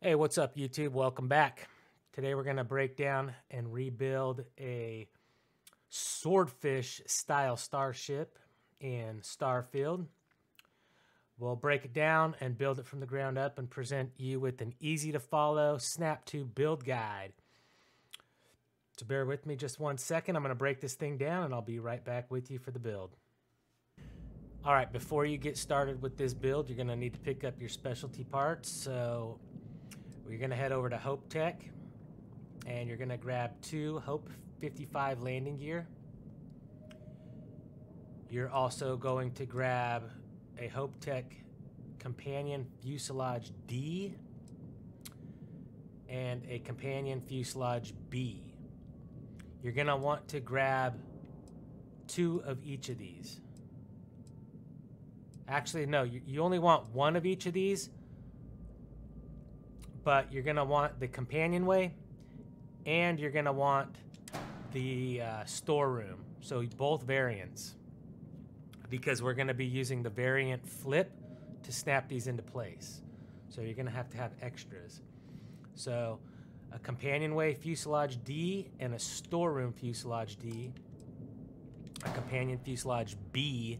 Hey, what's up, YouTube? Welcome back. Today we're going to break down and rebuild a Swordfish style starship in Starfield. We'll break it down and build it from the ground up and present you with an easy to follow snap to build guide. So bear with me just 1 second. I'm going to break this thing down and I'll be right back with you for the build. All right, before you get started with this build, you're going to need to pick up your specialty parts. So we're going to head over to Hope Tech, and you're going to grab 2 Hope 55 landing gear. You're also going to grab a Hope Tech Companion Fuselage D and a Companion Fuselage B. You're going to want to grab 2 of each of these. Actually, no, you only want 1 of each of these, but you're going to want the companionway and you're going to want the storeroom. So both variants, because we're going to be using the variant flip to snap these into place. So you're going to have extras. So a companionway fuselage D and a storeroom fuselage D, a companion fuselage B,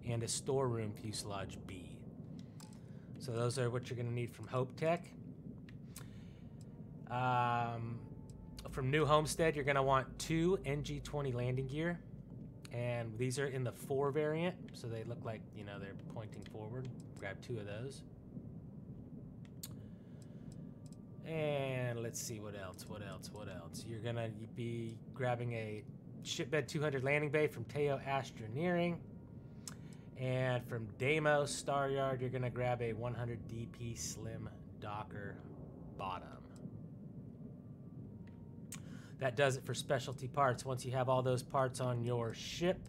and a storeroom fuselage B. So those are what you're going to need from Hope Tech. From New Homestead, you're going to want 2 NG-20 landing gear, and these are in the 4 variant, so they look like, you know, they're pointing forward. Grab 2 of those. And let's see what else. You're going to be grabbing a Shipbed 200 landing bay from Teo Astroneering. And from Deimos Star Yard, you're going to grab a 100 DP Slim Docker bottom. That does it for specialty parts. Once you have all those parts on your ship,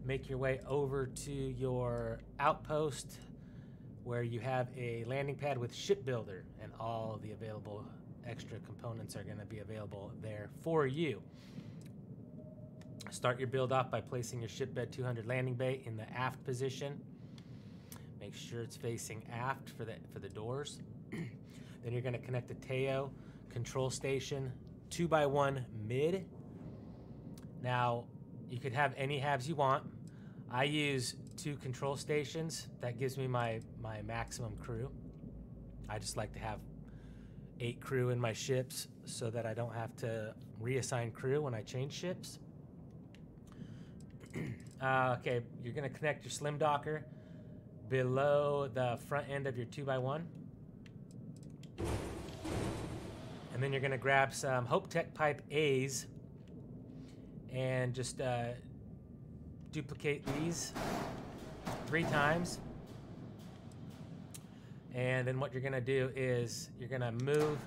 make your way over to your outpost where you have a landing pad with ship builder, and all the available extra components are going to be available there for you. Start your build off by placing your Shipbed 200 landing bay in the aft position. Make sure it's facing aft for the doors. Then you're going to connect the Teo control station 2x1 mid. Now, you could have any halves you want. I use 2 control stations. That gives me my maximum crew. I just like to have 8 crew in my ships so that I don't have to reassign crew when I change ships. Okay, you're going to connect your Slim Docker below the front end of your 2x1. And then you're going to grab some Hope Tech Pipe A's and just duplicate these 3 times. And then what you're going to do is you're going to move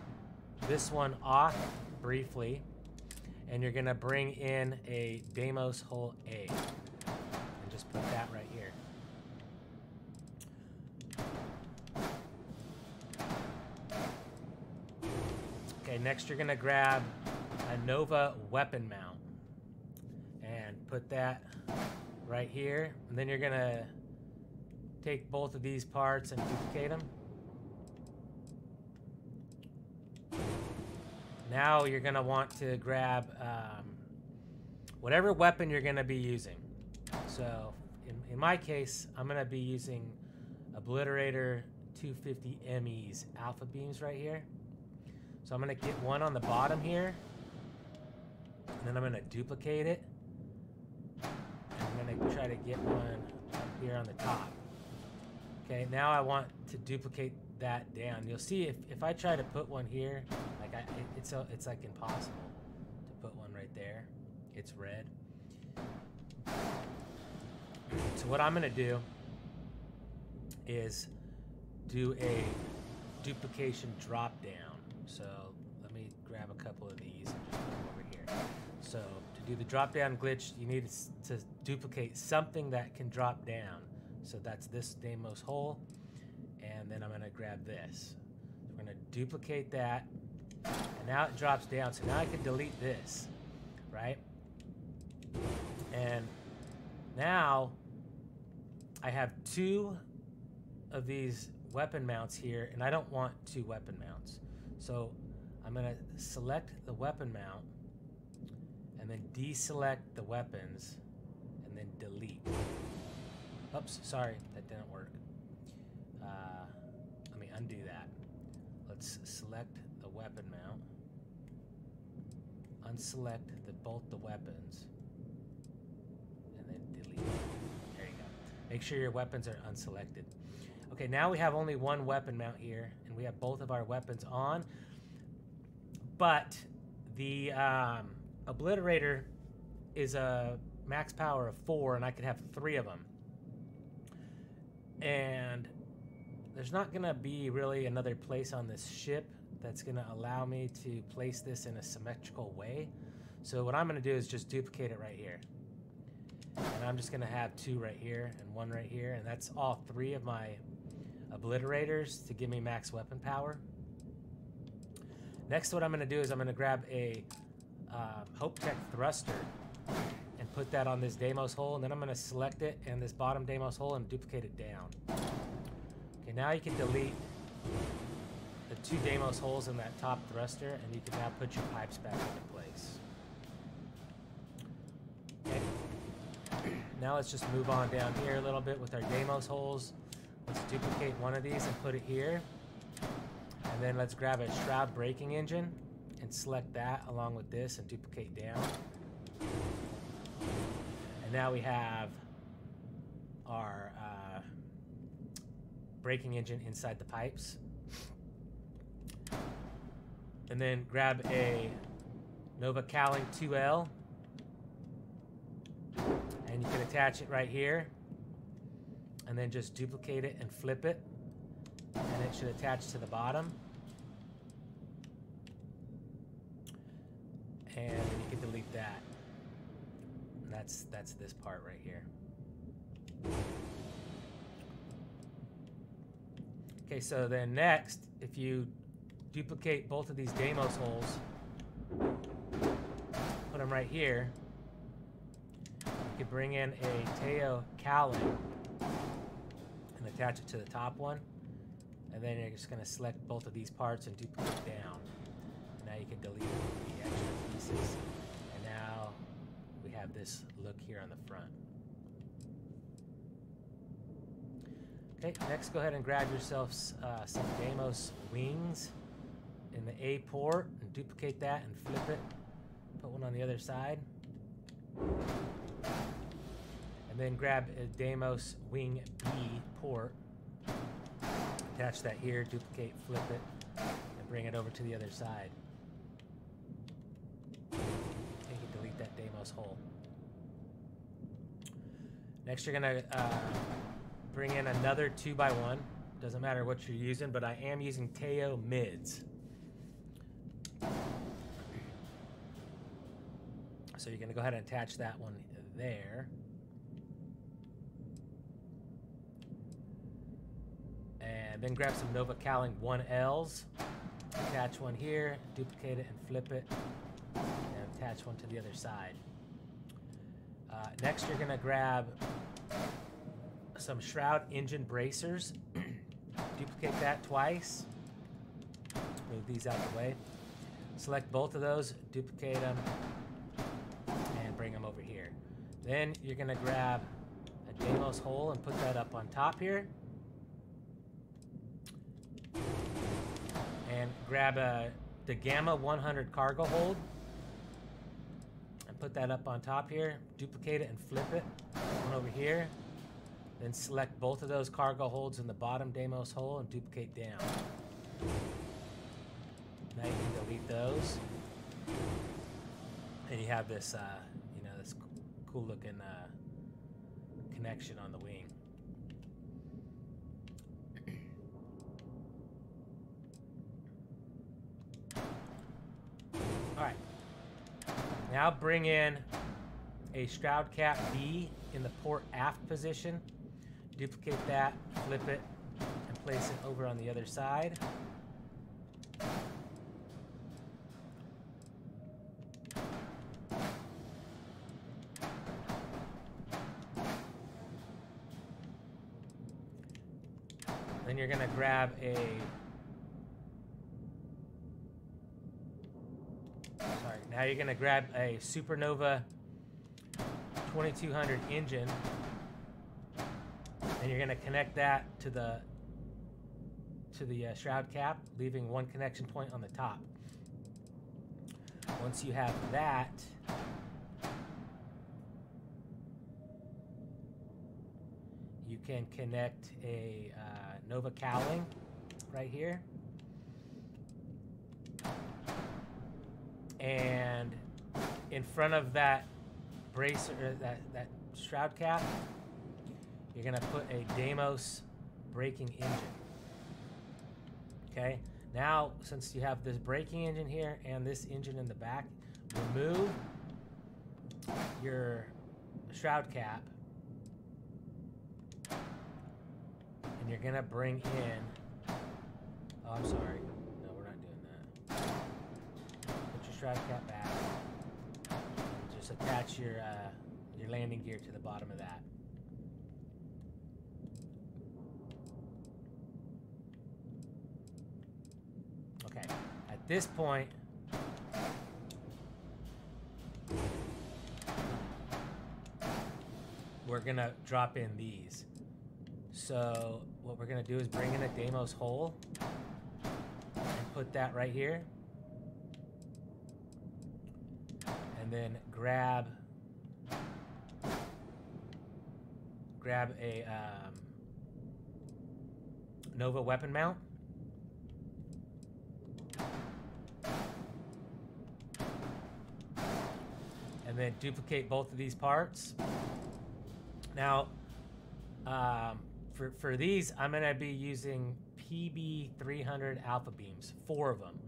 this one off briefly, and you're going to bring in a Deimos Hull A. And just put that right here. Okay, next you're going to grab a Nova weapon mount and put that right here. And then you're going to take both of these parts and duplicate them. Now you're going to want to grab whatever weapon you're going to be using. So in my case, I'm going to be using Obliterator 250 ME's alpha beams right here. So I'm going to get one on the bottom here, and then I'm going to duplicate it. I'm going to try to get one up here on the top. Okay, now I want to duplicate that down. You'll see if I try to put one here, like it's like impossible to put one right there. It's red. So what I'm going to do is do a duplication drop down. So let me grab a couple of these and just put them over here. So to do the drop down glitch, you need to duplicate something that can drop down. So that's this Deimos hole, and then I'm going to grab this. So we're going to duplicate that, and now it drops down. So now I can delete this, right? And now I have 2 of these weapon mounts here, and I don't want 2 weapon mounts. So I'm going to select the weapon mount and then deselect the weapons and then delete. Oops, sorry, that didn't work. Let me undo that. Let's select the weapon mount, unselect both the weapons, and then delete. There you go. Make sure your weapons are unselected. Okay, now we have only one weapon mount here, and we have both of our weapons on. But the Obliterator is a max power of 4, and I could have 3 of them. And there's not going to be really another place on this ship that's going to allow me to place this in a symmetrical way. So what I'm going to do is just duplicate it right here. And I'm just going to have 2 right here and 1 right here. And that's all 3 of my Obliterators to give me max weapon power. Next, what I'm going to do is I'm going to grab a Hope Tech thruster and put that on this Deimos hole. And then I'm going to select it and this bottom Deimos hole and duplicate it down. Okay, now you can delete the 2 Deimos holes in that top thruster, and you can now put your pipes back into place. Okay. Now let's just move on down here a little bit with our Deimos holes. Let's duplicate one of these and put it here. And then let's grab a shroud braking engine and select that along with this and duplicate down. And now we have our braking engine inside the pipes. And then grab a Nova Cowling 2L and you can attach it right here, and then just duplicate it and flip it, and it should attach to the bottom. And then you can delete that. And that's this part right here. Okay, so then next, if you duplicate both of these Deimos holes, put them right here, you can bring in a Teo Cowling and attach it to the top one, and then you're just going to select both of these parts and duplicate down. Now you can delete the extra pieces, and now we have this look here on the front. Okay, next go ahead and grab yourselves some Deimos wings in the A port and duplicate that and flip it. Put one on the other side. And then grab a Deimos wing B port. Attach that here, duplicate, flip it, and bring it over to the other side. And you can delete that Deimos hole. Next you're gonna bring in another 2x1. Doesn't matter what you're using, but I am using Teo mids. So you're going to go ahead and attach that one there. And then grab some Nova Cowling 1Ls. Attach one here, duplicate it and flip it, and attach one to the other side. Next you're going to grab some Shroud engine bracers. Duplicate that twice. Move these out of the way. Select both of those, duplicate them, and bring them over here. Then you're going to grab a Deimos hole and put that up on top here. And grab the Gamma 100 cargo hold and put that up on top here. Duplicate it and flip it. One over here. Then select both of those cargo holds in the bottom Deimos hole and duplicate down. Now you can delete those. And you have this, this cool looking connection on the wing. All right. Now bring in a Shroud Cap B in the port aft position. Duplicate that, flip it, and place it over on the other side. Then you're going to grab a Sorry. Now you're gonna grab a Supernova 2200 engine, and you're gonna connect that to the shroud cap, leaving one connection point on the top. Once you have that, you can connect a Nova cowling right here. And in front of that bracer, that shroud cap, you're gonna put a Deimos braking engine. Okay, now since you have this braking engine here and this engine in the back, remove your shroud cap, and you're gonna bring in, oh, I'm sorry, no, we're not doing that. Put your shroud cap back, and just attach your landing gear to the bottom of that. Okay, at this point, we're gonna drop in these. So what we're gonna do is bring in a Deimos hole and put that right here. And then grab a Nova weapon mount. And then duplicate both of these parts. Now, for these, I'm going to be using PB300 alpha beams, 4 of them.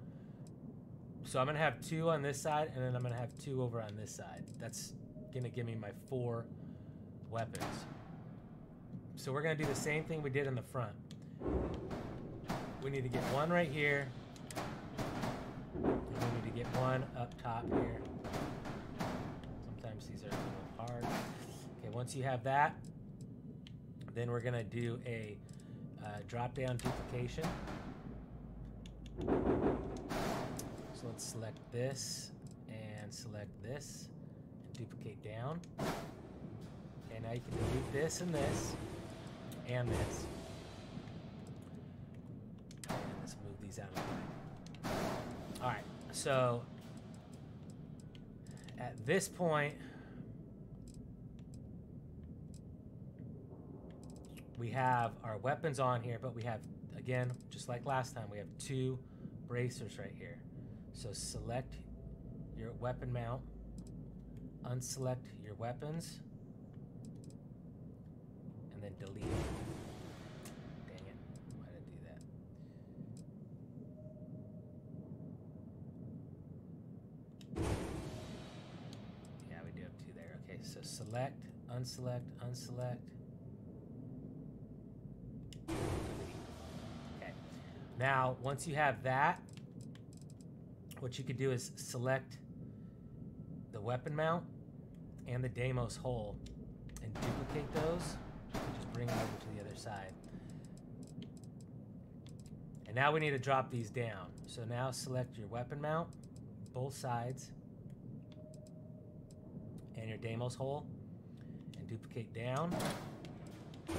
So I'm going to have 2 on this side, and then I'm going to have 2 over on this side. That's going to give me my 4 weapons. So we're going to do the same thing we did in the front. We need to get one right here, and we need to get one up top here. Sometimes these are a little hard. Okay, once you have that, then we're going to do a drop-down duplication. So let's select this and select this and duplicate down. Okay, now you can delete this and this and this. And let's move these out of the way. All right, so at this point, we have our weapons on here, but we have, again, just like last time, we have 2 bracers right here. So select your weapon mount, unselect your weapons, and then delete. Dang it, why did I do that? Yeah, we do have 2 there. Okay, so select, unselect, unselect. Okay. Now, once you have that, what you could do is select the weapon mount and the Deimos hole and duplicate those and just bring them over to the other side. And now we need to drop these down. So now select your weapon mount, both sides, and your Deimos hole and duplicate down. And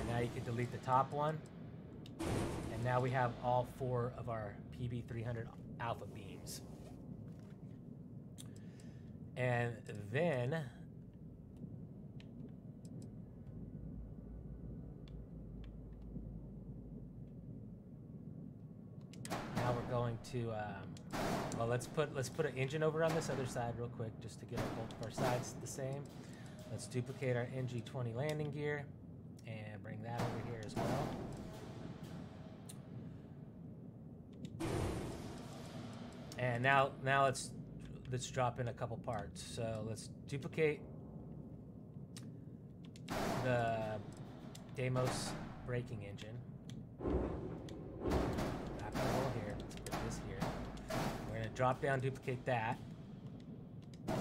now you can delete the top one. And now we have all 4 of our PB300 alpha beams. And then now we're going to well, let's put an engine over on this other side real quick just to get both of our sides the same. Let's duplicate our NG20 landing gear and bring that over here as well. And now let's drop in a couple parts. So let's duplicate the Deimos braking engine. Back on the wall here. Let's put this here. We're going to drop down, duplicate that. Now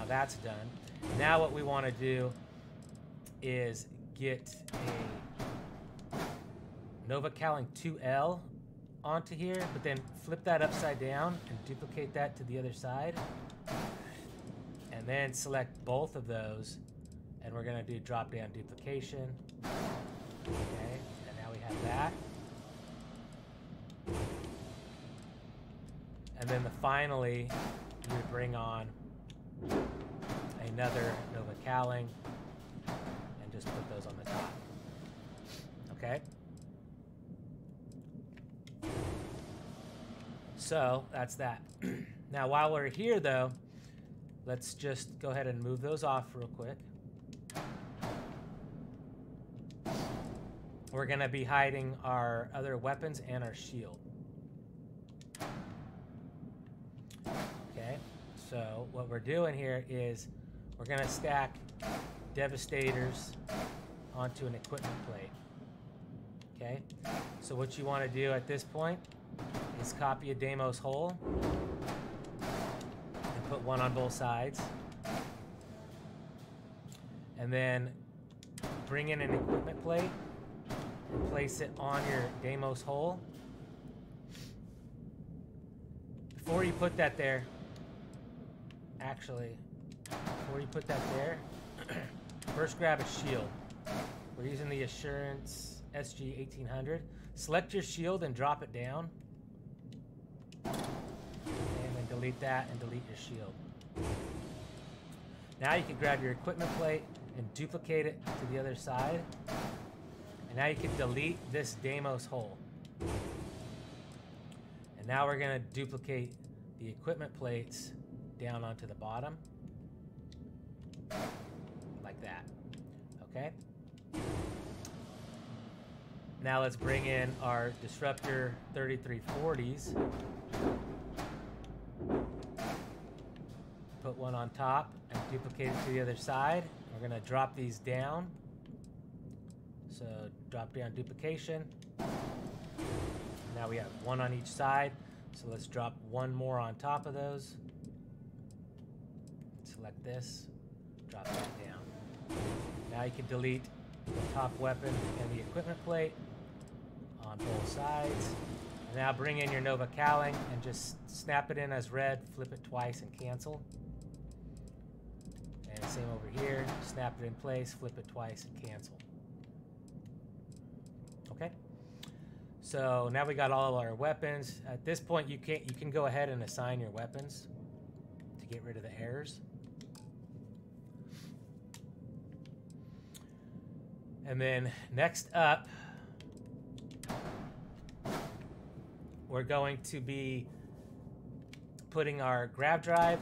that's done. Now what we want to do is get a Nova Cowling 2L onto here, but then flip that upside down and duplicate that to the other side. And then select both of those, and we're gonna do drop down duplication. Okay, and now we have that. And then finally, you would bring on another Nova Cowling and just put those on the top. Okay? So that's that. Now, while we're here, though, let's just go ahead and move those off real quick. We're going to be hiding our other weapons and our shield. Okay, so what we're doing here is we're going to stack Devastators onto an equipment plate. Okay, so what you want to do at this point is copy a Deimos hole and put one on both sides. And then bring in an equipment plate and place it on your Deimos hole. Before you put that there, first grab a shield. We're using the Assurance SG 1800. Select your shield and drop it down. And then delete that and delete your shield. Now you can grab your equipment plate and duplicate it to the other side. And now you can delete this Deimos hole. And now we're going to duplicate the equipment plates down onto the bottom. Like that. Okay? Now let's bring in our Disruptor 3340s. Put one on top and duplicate it to the other side. We're going to drop these down. So drop down duplication. Now we have one on each side. So let's drop one more on top of those. Select this. Drop that down. Now you can delete the top weapon and the equipment plate on both sides. And now bring in your Nova Cowling and just snap it in as red, flip it twice and cancel. And same over here, snap it in place, flip it twice and cancel. Okay? So now we got all of our weapons. At this point you can go ahead and assign your weapons to get rid of the errors. And then next up, we're going to be putting our grav drive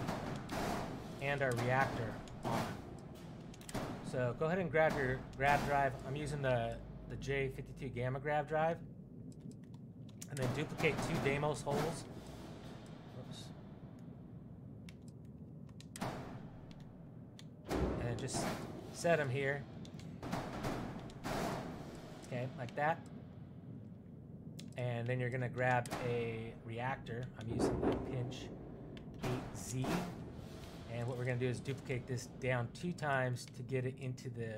and our reactor on. So go ahead and grab your grav drive. I'm using the J52 Gamma grav drive. And then duplicate two Deimos holes. Oops. And just set them here. Okay, like that. And then you're going to grab a reactor. I'm using the Pinch 8Z. And what we're going to do is duplicate this down 2 times to get it into the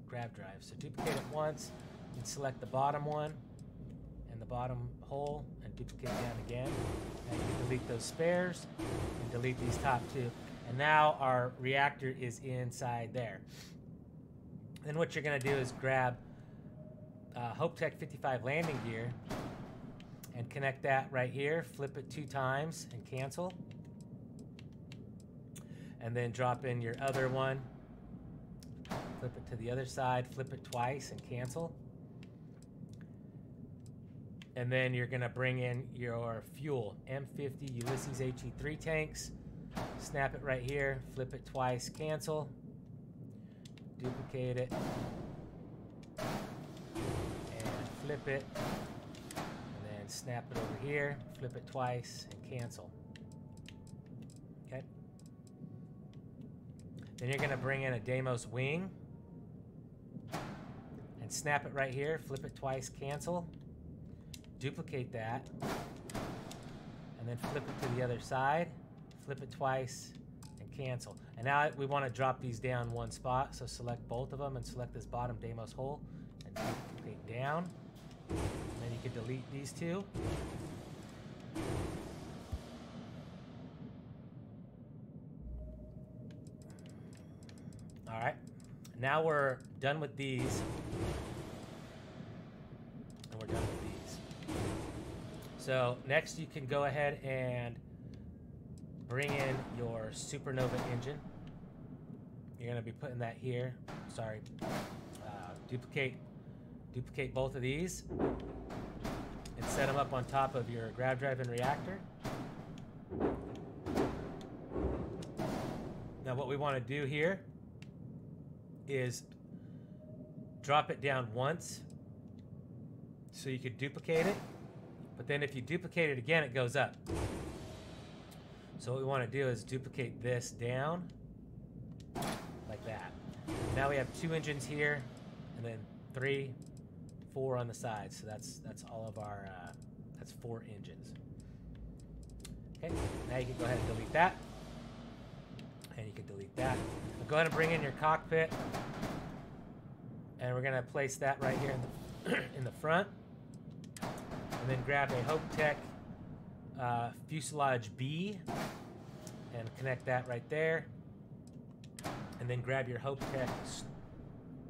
grav drive. So duplicate it once and select the bottom one and the bottom hole and duplicate down again. And you can delete those spares and delete these top 2. And now our reactor is inside there. Then what you're going to do is grab HopeTech 55 landing gear and connect that right here. Flip it 2 times and cancel. And then drop in your other one. Flip it to the other side. Flip it twice and cancel. And then you're going to bring in your fuel. M50 Ulysses HE3 tanks. Snap it right here. Flip it twice. Cancel. Duplicate it. Flip it, and then snap it over here, flip it twice, and cancel. Okay. Then you're going to bring in a Deimos wing, and snap it right here, flip it twice, cancel. Duplicate that, and then flip it to the other side, flip it twice, and cancel. And now we want to drop these down 1 spot, so select both of them and select this bottom Deimos hole, and duplicate down. And then you you can delete these two. All right, now we're done with these. And we're done with these. So next you can go ahead and bring in your supernova engine. You're gonna be putting that here. Sorry, duplicate both of these and set them up on top of your grav drive and reactor. Now what we want to do here is drop it down once so you could duplicate it, but then if you duplicate it again, it goes up. So what we want to do is duplicate this down like that. Now we have 2 engines here, and then 3, 4 on the sides. So that's all of our that's 4 engines. Okay, now you can go ahead and delete that, and you can delete that. Now go ahead and bring in your cockpit, and we're gonna place that right here in the in the front, and then grab a Hope Tech fuselage B and connect that right there, and then grab your Hope Tech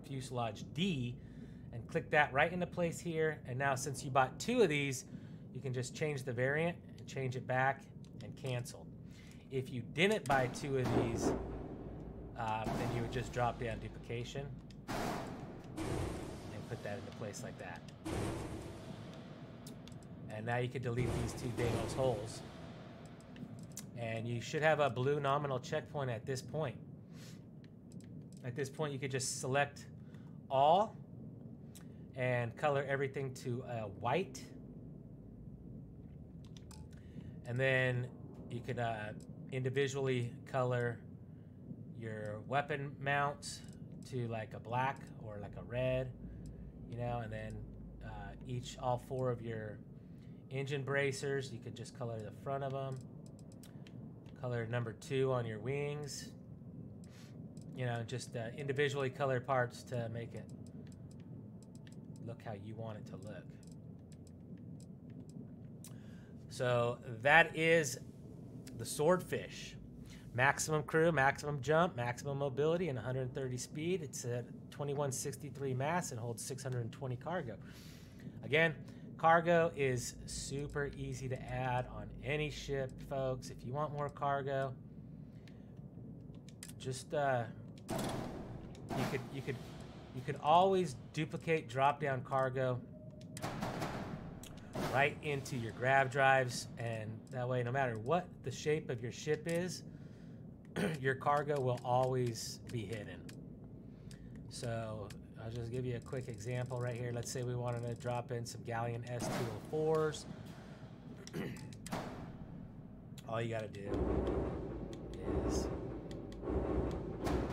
fuselage D and click that right into place here. And now since you bought 2 of these, you can just change the variant and change it back and cancel. If you didn't buy 2 of these, then you would just drop down duplication and put that into place like that. And now you can delete these 2 dangles holes. And you should have a blue nominal checkpoint at this point. At this point, you could just select all and color everything to white. And then you could individually color your weapon mounts to like a black or like a red, you know, and then all 4 of your engine bracers, you could just color the front of them. Color number 2 on your wings. You know, just individually color parts to make it look how you want it to look. So that is the Swordfish. Maximum crew, maximum jump, maximum mobility, and 130 speed. It's at 2163 mass and holds 620 cargo. Again, cargo is super easy to add on any ship, folks. If you want more cargo, just you could always duplicate drop-down cargo right into your grav drives, and that way, no matter what the shape of your ship is, your cargo will always be hidden. So I'll just give you a quick example right here. Let's say we wanted to drop in some Galleon S204s. All you got to do is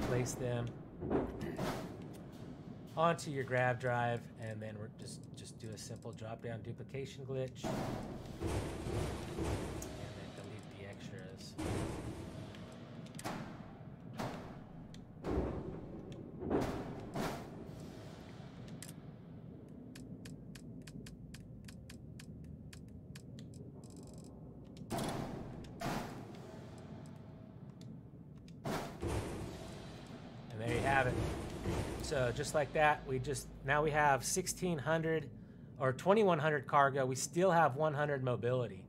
place them onto your grav drive, and then we're just do a simple drop down duplication glitch, and then delete the extras. And there you have it. So just like that, now we have 1,600 or 2,100 cargo. We still have 100 mobility.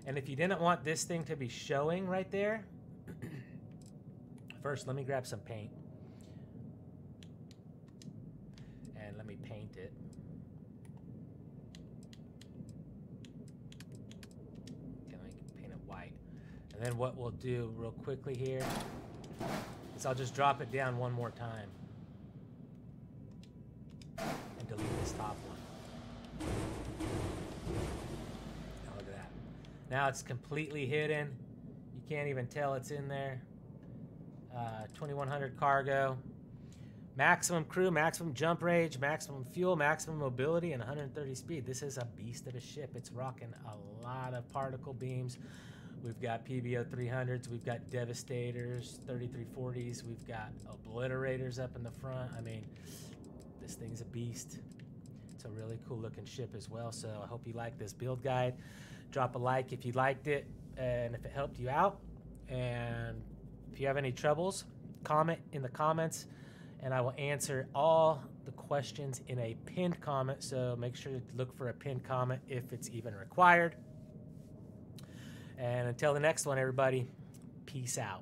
And if you didn't want this thing to be showing right there, first let me grab some paint. And let me paint it. Okay, let me paint it white. And then what we'll do real quickly here is I'll just drop it down one more time. And delete this top one. Now look at that. Now it's completely hidden. You can't even tell it's in there. 2,100 cargo. Maximum crew, maximum jump range, maximum fuel, maximum mobility, and 130 speed. This is a beast of a ship. It's rocking a lot of particle beams. We've got PBO 300s, we've got Devastators, 3340s, we've got Obliterators up in the front. I mean, this thing's a beast. It's a really cool looking ship as well. So I hope you like this build guide. Drop a like if you liked it and if it helped you out. And if you have any troubles, comment in the comments and I will answer all the questions in a pinned comment. So make sure to look for a pinned comment if it's even required. And until the next one, everybody, peace out.